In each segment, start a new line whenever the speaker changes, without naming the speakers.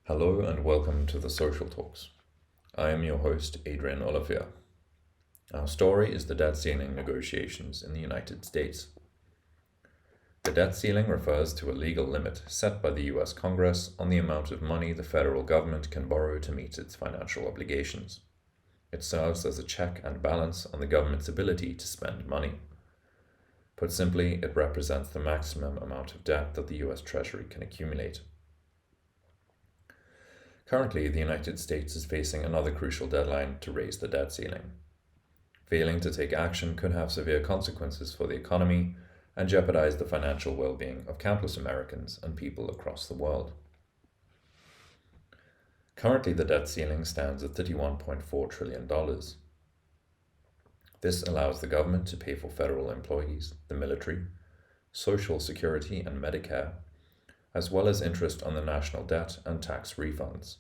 Hello and welcome to the Social Talks. I am your host, Adrian Olivier. Our story is the debt ceiling negotiations in the United States. The debt ceiling refers to a legal limit set by the US Congress on the amount of money the federal government can borrow to meet its financial obligations. It serves as a check and balance on the government's ability to spend money. Put simply, it represents the maximum amount of debt that the US Treasury can accumulate. Currently, the United States is facing another crucial deadline to raise the debt ceiling. Failing to take action could have severe consequences for the economy and jeopardize the financial well-being of countless Americans and people across the world. Currently, the debt ceiling stands at $31.4 trillion. This allows the government to pay for federal employees, the military, Social Security and Medicare, as well as interest on the national debt and tax refunds.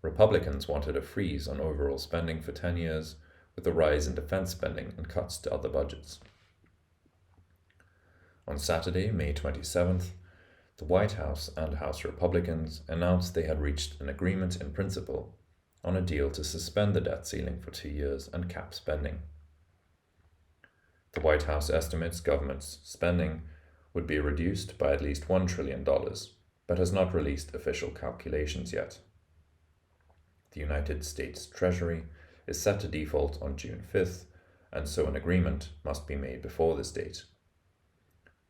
Republicans wanted a freeze on overall spending for 10 years, with a rise in defense spending and cuts to other budgets. On Saturday, May 27th, the White House and House Republicans announced they had reached an agreement in principle on a deal to suspend the debt ceiling for 2 years and cap spending. The White House estimates government's spending would be reduced by at least $1 trillion, but has not released official calculations yet. The United States Treasury is set to default on June 5th, and so an agreement must be made before this date.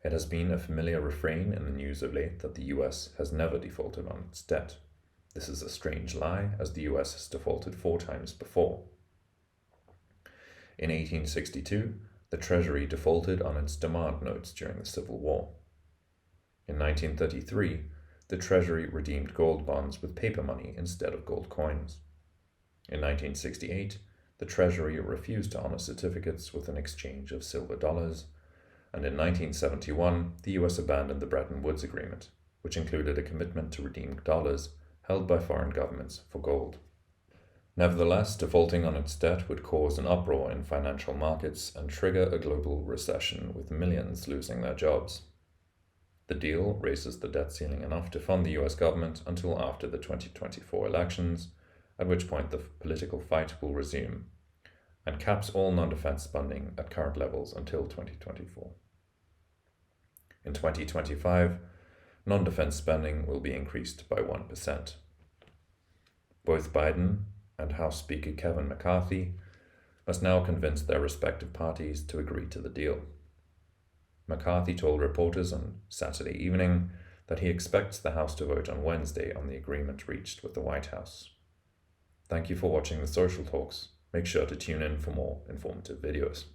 It has been a familiar refrain in the news of late that the US has never defaulted on its debt. This is a strange lie, as the US has defaulted 4 times before. In 1862, the Treasury defaulted on its demand notes during the Civil War. In 1933, the Treasury redeemed gold bonds with paper money instead of gold coins. In 1968, the Treasury refused to honor certificates with an exchange of silver dollars, and in 1971, the US abandoned the Bretton Woods Agreement, which included a commitment to redeem dollars held by foreign governments for gold. Nevertheless, defaulting on its debt would cause an uproar in financial markets and trigger a global recession with millions losing their jobs. The deal raises the debt ceiling enough to fund the US government until after the 2024 elections, at which point the political fight will resume, and caps all non-defense spending at current levels until 2024. In 2025, non-defense spending will be increased by 1%. Both Biden and House Speaker Kevin McCarthy must now convince their respective parties to agree to the deal. McCarthy told reporters on Saturday evening that he expects the House to vote on Wednesday on the agreement reached with the White House. Thank you for watching the Social Talks. Make sure to tune in for more informative videos.